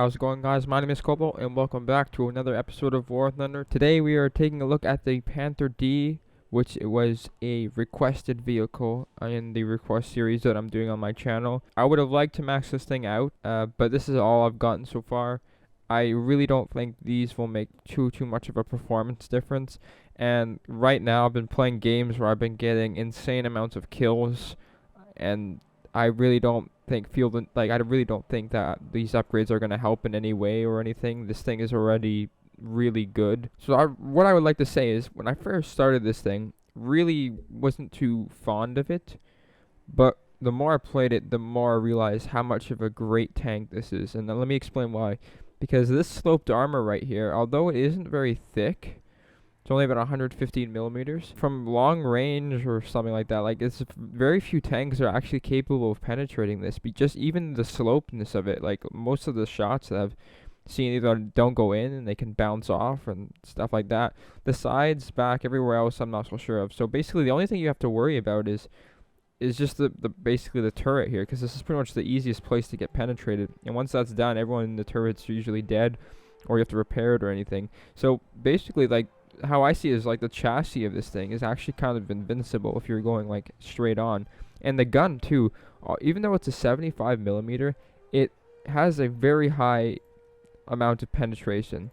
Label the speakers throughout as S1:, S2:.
S1: How's it going, guys? My name is Kobo and welcome back to another episode of War Thunder. Today we are taking a look at the Panther D, which it was a requested vehicle in the request series that I'm doing on my channel. I would have liked to max this thing out, but this is all I've gotten so far. I really don't think these will make too much of a performance difference. And right now I've been playing games where I've been getting insane amounts of kills, and I really don't I really don't think that these upgrades are going to help in any way or anything. This thing is already really good. So what I would like to say is, when I first started this thing, really wasn't too fond of it, but the more I played it, the more I realized how much of a great tank this is. And then let me explain why. Because this sloped armor right here, although it isn't very thick, it's only about 115 millimeters. From long range or something like that, like, it's very few tanks are actually capable of penetrating this. Just even the slopeness of it, like most of the shots that I've seen either don't go in and they can bounce off and stuff like that. The sides, back, everywhere else, I'm not so sure of. So basically, the only thing you have to worry about is just basically the turret here, because this is pretty much the easiest place to get penetrated. And once that's done, everyone in the turret's usually dead, or you have to repair it or anything. So basically, like, how I see it is, like, the chassis of this thing is actually kind of invincible if you're going like straight on. And the gun too, even though it's a 75 millimeter, it has a very high amount of penetration.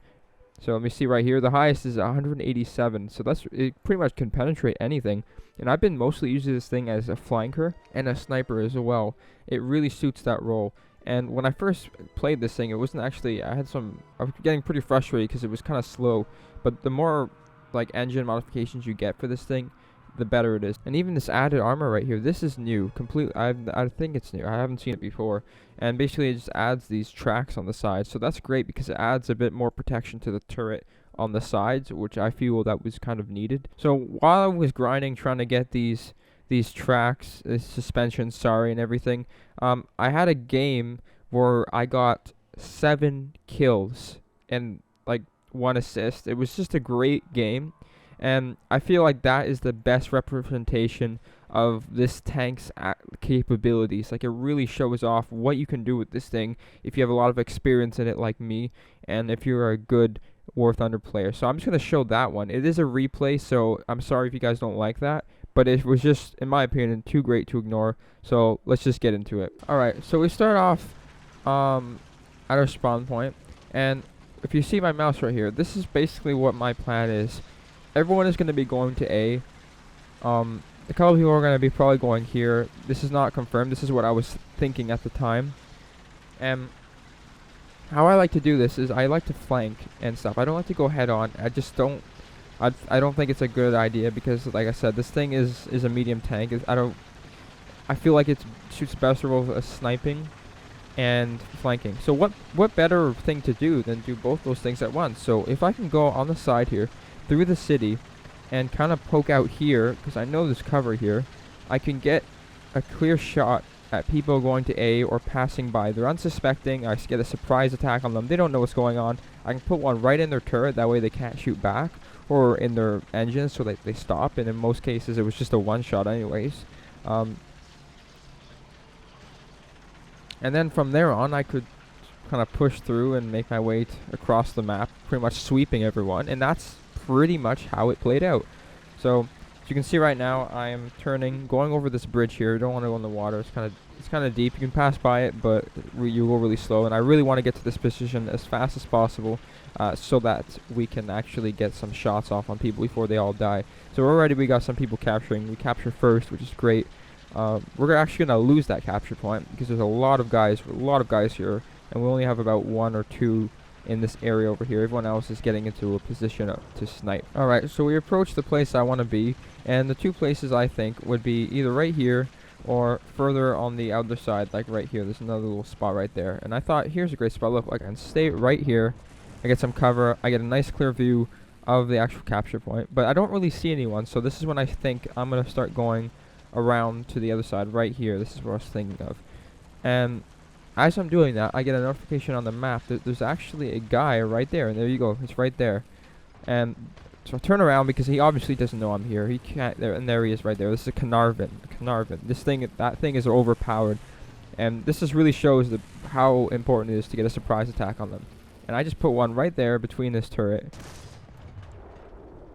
S1: So let me see right here, the highest is 187, so it pretty much can penetrate anything. And I've been mostly using this thing as a flanker and a sniper as well. It really suits that role. And when I first played this thing, it wasn't actually, I was getting pretty frustrated because it was kind of slow. But the more, like, engine modifications you get for this thing, the better it is. And even this added armor right here, this is new, completely. I think it's new. I haven't seen it before. And basically it just adds these tracks on the sides. So that's great because it adds a bit more protection to the turret on the sides, which I feel that was kind of needed. So while I was grinding, trying to get these tracks, suspensions, and everything, I had a game where I got 7 kills and like 1 assist. It was just a great game, and I feel like that is the best representation of this tank's capabilities. Like, it really shows off what you can do with this thing if you have a lot of experience in it like me, and if you're a good War Thunder player. So I'm just going to show that one. It is a replay, so I'm sorry if you guys don't like that, but it was just, in my opinion, too great to ignore. So let's just get into it. Alright, so we start off at our spawn point, and if you see my mouse right here, this is basically what my plan is. Everyone is going to be going to A. A couple of people are going to be probably going here. This is not confirmed. This is what I was thinking at the time. And how I like to do this is I like to flank and stuff. I don't like to go head on. I just don't. I don't think it's a good idea because, like I said, this thing is a medium tank. I feel like it shoots best roles as sniping and flanking. So what better thing to do than do both those things at once? So if I can go on the side here through the city and kind of poke out here, because I know there's cover here, I can get a clear shot at people going to A or passing by. They're unsuspecting. I get a surprise attack on them. They don't know what's going on. I can put one right in their turret, that way they can't shoot back, or in their engine so they stop. And in most cases it was just a one shot anyways. And then from there on, I could kind of push through and make my way across the map, pretty much sweeping everyone. And that's pretty much how it played out. So as you can see right now, I am going over this bridge here. You don't want to go in the water. It's kind of deep. You can pass by it, but you go really slow. And I really want to get to this position as fast as possible, so that we can actually get some shots off on people before they all die. So already we got some people capturing. We capture first, which is great. We're actually going to lose that capture point because there's a lot of guys here, and we only have about 1 or 2 in this area over here. Everyone else is getting into a position to snipe. Alright, so we approach the place I want to be, and the 2 places I think would be either right here or further on the other side, like right here. There's another little spot right there, and I thought, here's a great spot. Look, I can stay right here. I get some cover. I get a nice clear view of the actual capture point, but I don't really see anyone, so this is when I think I'm going to start going around to the other side right here. This is what I was thinking of. And as I'm doing that, I get a notification on the map that there's actually a guy right there, and there you go, it's right there. And so I turn around because he obviously doesn't know I'm here. He can't, and there he is right there. This is a Carnarvon. That thing is overpowered. And this just really shows how important it is to get a surprise attack on them. And I just put one right there between this turret.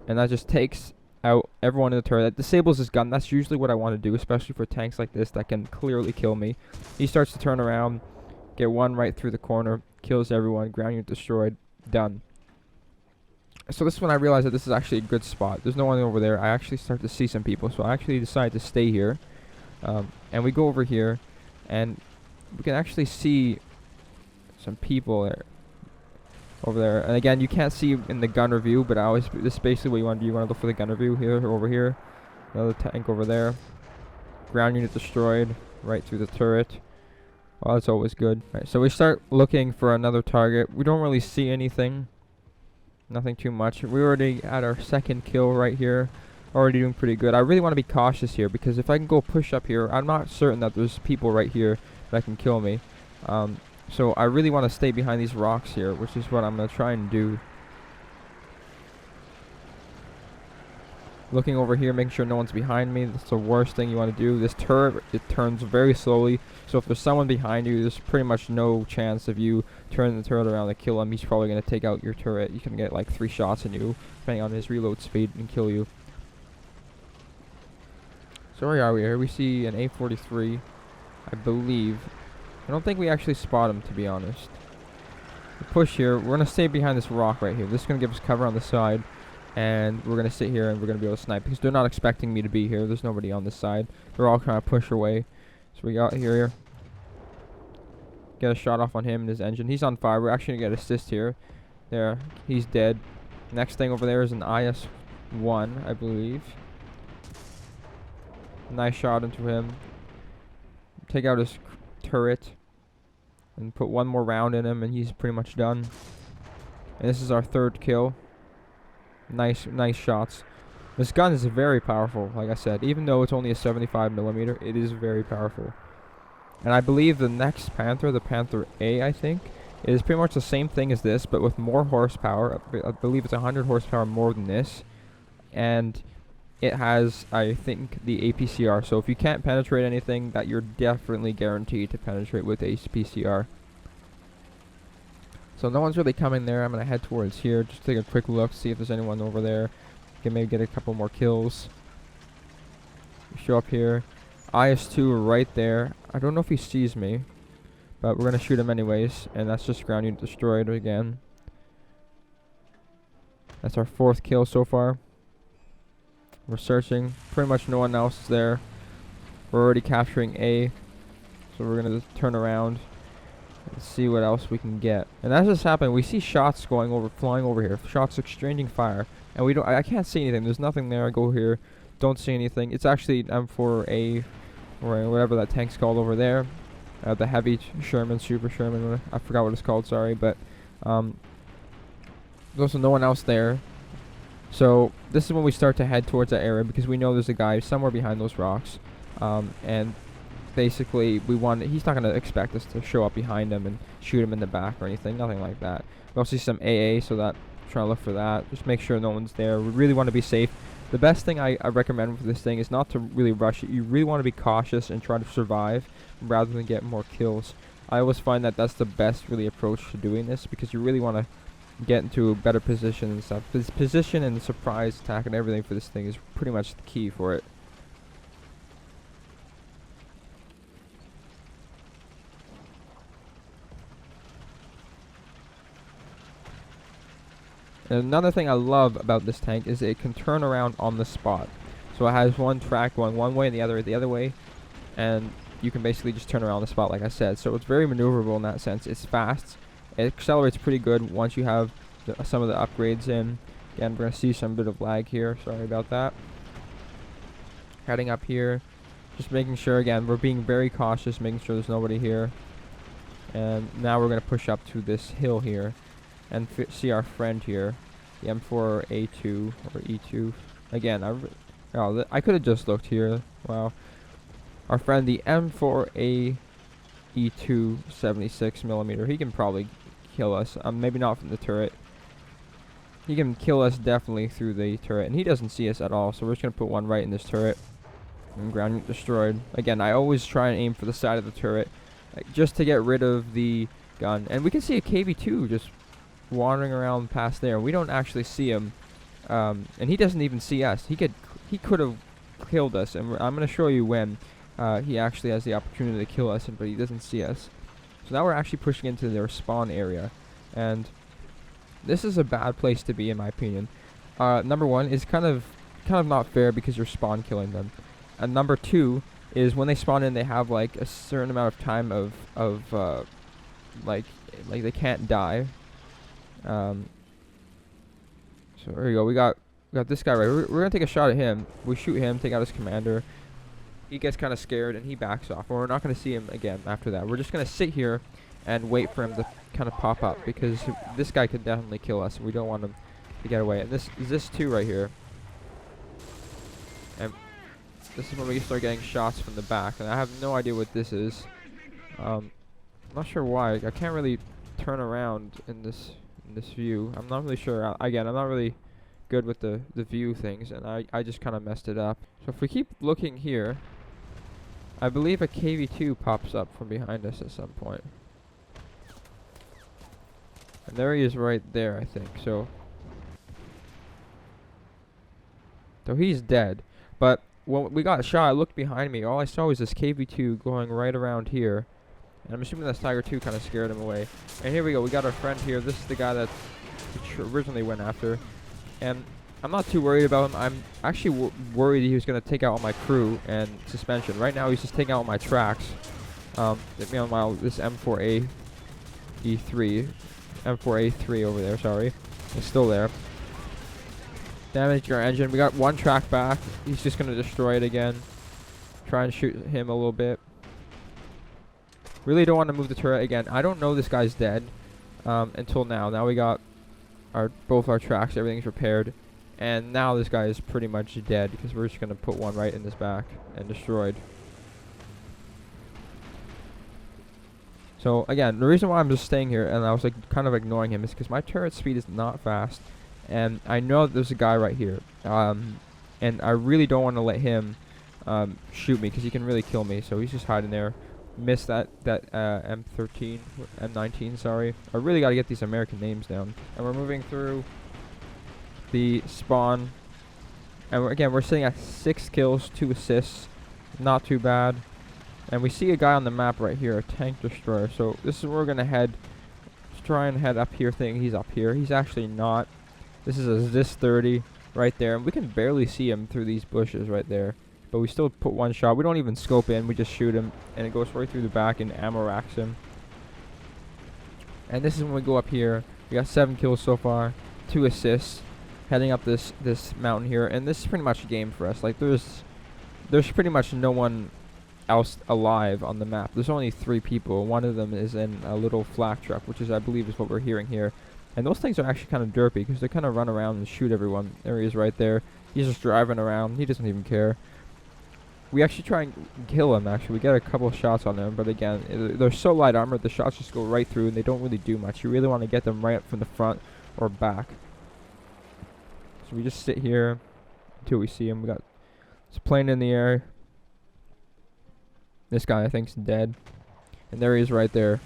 S1: And that just takes out everyone in the turret. That disables his gun. That's usually what I want to do, especially for tanks like this that can clearly kill me. He starts to turn around, get one right through the corner, kills everyone, ground unit destroyed, done. So this is when I realized that this is actually a good spot. There's no one over there. I actually start to see some people, so I actually decide to stay here. And we go over here, and we can actually see some people there. Over there, and again, you can't see in the gunner view, but this is basically what you want to do. You want to look for the gunner view here or over here. Another tank over there. Ground unit destroyed right through the turret. Well, that's always good. Right, so we start looking for another target. We don't really see anything. Nothing too much. We already had our second kill right here. Already doing pretty good. I really want to be cautious here, because if I can go push up here, I'm not certain that there's people right here that can kill me. So I really want to stay behind these rocks here, which is what I'm going to try and do. Looking over here, making sure no one's behind me. That's the worst thing you want to do. This turret, it turns very slowly. So if there's someone behind you, there's pretty much no chance of you turning the turret around to kill him. He's probably going to take out your turret. You can get like 3 shots in you, depending on his reload speed, and kill you. So where are we here? We see an A43, I believe. I don't think we actually spot him, to be honest. We push here. We're going to stay behind this rock right here. This is going to give us cover on the side. And we're going to sit here and we're going to be able to snipe, because they're not expecting me to be here. There's nobody on this side. They're all trying to push away. So we got here. Get a shot off on him and his engine. He's on fire. We're actually going to get assist here. There. He's dead. Next thing over there is an IS-1, I believe. Nice shot into him. Take out his turret and put one more round in him, and he's pretty much done. And this is our 3rd kill. Nice shots. This gun is very powerful, like I said. Even though it's only a 75mm, it is very powerful. And I believe the next Panther, the Panther A, I think, is pretty much the same thing as this, but with more horsepower. I believe it's 100 horsepower more than this. And it has, I think, the APCR. So if you can't penetrate anything, that you're definitely guaranteed to penetrate with APCR. So no one's really coming there. I'm going to head towards here. Just take a quick look, see if there's anyone over there. Can maybe get a couple more kills. Show up here. IS-2 right there. I don't know if he sees me, but we're going to shoot him anyways. And that's just ground unit destroyed again. That's our 4th kill so far. We're searching. Pretty much no one else is there. We're already capturing A. So we're going to turn around and see what else we can get. And as this happened, we see shots flying over here. Shots exchanging fire. And we don't. I can't see anything. There's nothing there. I go here. Don't see anything. It's actually M4A, or whatever that tank's called over there. The heavy Sherman, Super Sherman. I forgot what it's called. Sorry, but there's also no one else there. So this is when we start to head towards that area, because we know there's a guy somewhere behind those rocks. And basically he's not going to expect us to show up behind him and shoot him in the back or anything. Nothing like that. We also see some AA, so that trying to look for that. Just make sure no one's there. We really want to be safe. The best thing I recommend for this thing is not to really rush it. You really want to be cautious and try to survive rather than get more kills. I always find that that's the best really approach to doing this, because you really want to get into a better position and stuff. This position and surprise attack and everything for this thing is pretty much the key for it. And another thing I love about this tank is it can turn around on the spot. So it has one track going one way and the other way, and you can basically just turn around the spot, like I said. So it's very maneuverable in that sense. It's fast. It accelerates pretty good once you have some of the upgrades in. Again, we're going to see some bit of lag here. Sorry about that. Heading up here. Just making sure, again, we're being very cautious, making sure there's nobody here. And now we're going to push up to this hill here and see our friend here, the M4A2 or E2. Again, I could have just looked here. Wow. Our friend, the M4A E2 76mm. He can probably kill us. Maybe not from the turret. He can kill us definitely through the turret, and he doesn't see us at all. So we're just gonna put one right in this turret. And ground unit destroyed. Again, I always try and aim for the side of the turret. like, just to get rid of the gun. And we can see a KV2 just wandering around past there. We don't actually see him, and he doesn't even see us. He could have killed us, and I'm going to show you when he actually has the opportunity to kill us, but he doesn't see us. So now we're actually pushing into their spawn area, and this is a bad place to be, in my opinion. Number one is kind of not fair because you're spawn killing them, and number two is when they spawn in, they have like a certain amount of time of like they can't die. So there you go. We got this guy right. We're gonna take a shot at him. We shoot him, take out his commander. He gets kind of scared and he backs off. We're not gonna see him again after that. We're just gonna sit here and wait for him to kind of pop up because this guy could definitely kill us. We don't want him to get away. And this too right here. And this is when we start getting shots from the back, and I have no idea what this is. I'm not sure why. I can't really turn around in this view. I'm not really sure. Again, I'm not really good with the view things, and I just kind of messed it up. So if we keep looking here, I believe a KV2 pops up from behind us at some point. And there he is right there, I think. So he's dead. But when we got shot, I looked behind me. All I saw was this KV2 going right around here. And I'm assuming that Tiger 2 kind of scared him away. And here we go. We got our friend here. This is the guy that we originally went after. And I'm not too worried about him. I'm actually worried he was going to take out all my crew and suspension. Right now, he's just taking out my tracks. Meanwhile, this M4A3 over there, sorry, is still there. Damaged our engine. We got one track back. He's just going to destroy it again. Try and shoot him a little bit. Really don't want to move the turret again. I don't know this guy's dead until now. Now we got both our tracks. Everything's repaired. And now this guy is pretty much dead because we're just going to put one right in his back and destroyed. So again, the reason why I'm just staying here and I was like kind of ignoring him is because my turret speed is not fast. And I know that there's a guy right here. And I really don't want to let him shoot me because he can really kill me. So he's just hiding there. Missed that M19, sorry. I really got to get these American names down. And we're moving through the spawn. And we're sitting at 6 kills, 2 assists. Not too bad. And we see a guy on the map right here, a tank destroyer. So this is where we're going to head. Let's try and head up here, thinking he's up here. He's actually not. This is a ZIS 30 right there. And we can barely see him through these bushes right there. But we still put one shot. We don't even scope in. We just shoot him. And it goes right through the back and ammo racks him. And this is when we go up here. We got 7 kills so far. 2 assists. Heading up this mountain here. And this is pretty much a game for us. Like there's pretty much no one else alive on the map. There's only 3 people. One of them is in a little flak truck, which is, I believe, is what we're hearing here. And those things are actually kind of derpy because they kind of run around and shoot everyone. There he is right there. He's just driving around. He doesn't even care. We actually try and kill him, actually. We get a couple of shots on them, but again, they're so light armored, the shots just go right through and they don't really do much. You really want to get them right up from the front or back. So we just sit here until we see him. We got this plane in the air. This guy, I think, is dead. And there he is right there.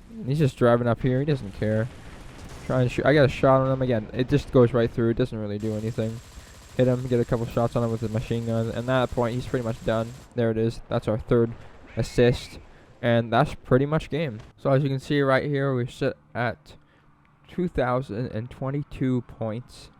S1: And he's just driving up here. He doesn't care. Try and shoot. I got a shot on him again. It just goes right through. It doesn't really do anything. Hit him, get a couple shots on him with the machine gun, and at that point he's pretty much done. There it is. That's our 3rd assist, and that's pretty much game. So as you can see right here, we sit at 2,022 points,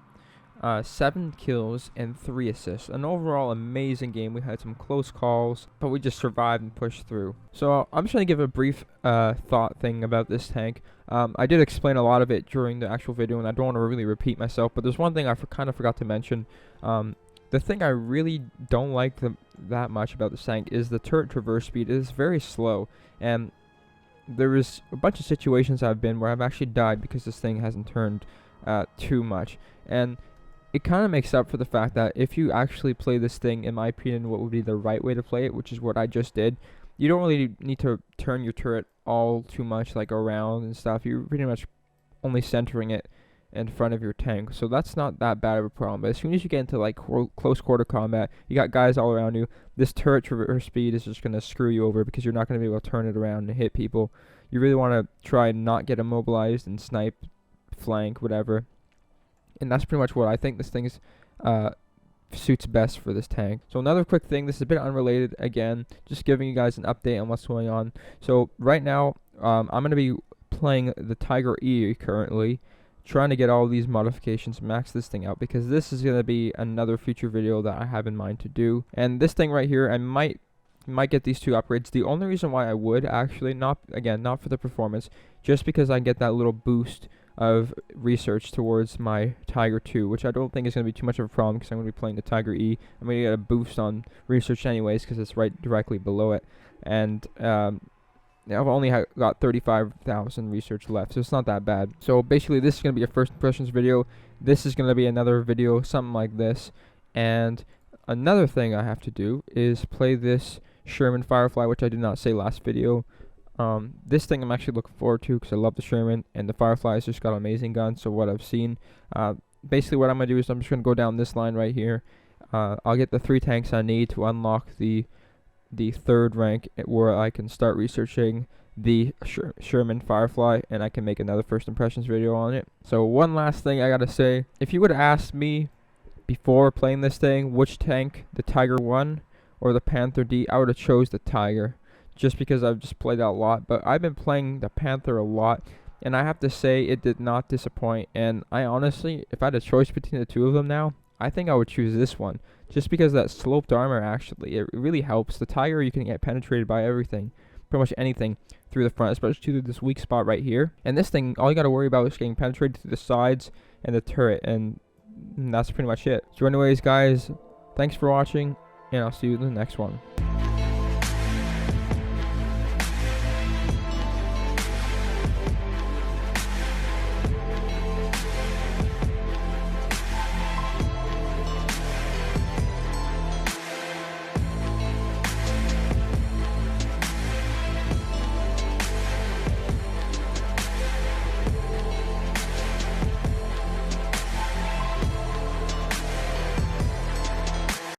S1: 7 kills and 3 assists. An overall amazing game. We had some close calls, but we just survived and pushed through. So I'm just going to give a brief thought thing about this tank. I did explain a lot of it during the actual video, and I don't want to really repeat myself, but there's one thing I kind of forgot to mention. The thing I really don't like that much about this tank is the turret traverse speed. It is very slow, and there is a bunch of situations I've been where I've actually died because this thing hasn't turned too much. And it kind of makes up for the fact that if you actually play this thing, in my opinion, what would be the right way to play it, which is what I just did, you don't really need to turn your turret all too much, like around and stuff. You're pretty much only centering it in front of your tank. So that's not that bad of a problem. But as soon as you get into like close quarter combat, you got guys all around you. This turret traverse speed is just going to screw you over because you're not going to be able to turn it around and hit people. You really want to try and not get immobilized and snipe, flank, whatever. And that's pretty much what I think this thing's suits best for this tank. So another quick thing, this is a bit unrelated again, just giving you guys an update on what's going on. So right now, I'm going to be playing the Tiger E currently, trying to get all these modifications, max this thing out, because this is going to be another future video that I have in mind to do. And this thing right here, I might get these 2 upgrades. The only reason why I would actually, not for the performance, just because I get that little boost of research towards my Tiger 2, which I don't think is going to be too much of a problem because I'm going to be playing the Tiger E. I'm going to get a boost on research anyways because it's right directly below it. And I've only got 35,000 research left, so it's not that bad. So basically this is going to be a first impressions video. This is going to be another video, something like this. And another thing I have to do is play this Sherman Firefly, which I did not say last video. This thing I'm actually looking forward to because I love the Sherman, and the Firefly's just got an amazing gun. So what I've seen, basically what I'm going to do is I'm just going to go down this line right here. I'll get the 3 tanks I need to unlock the 3rd rank where I can start researching the Sherman Firefly, and I can make another first impressions video on it. So one last thing I gotta say, if you would have asked me before playing this thing which tank, the Tiger 1 or the Panther D, I would have chose the Tiger, just because I've just played that a lot. But I've been playing the Panther a lot, and I have to say it did not disappoint. And I honestly, if I had a choice between the 2 of them now, I think I would choose this one, just because that sloped armor actually, it really helps. The Tiger, you can get penetrated by everything, pretty much anything through the front, especially through this weak spot right here. And this thing, all you got to worry about is getting penetrated through the sides and the turret, and that's pretty much it. So anyways guys, thanks for watching, and I'll see you in the next one.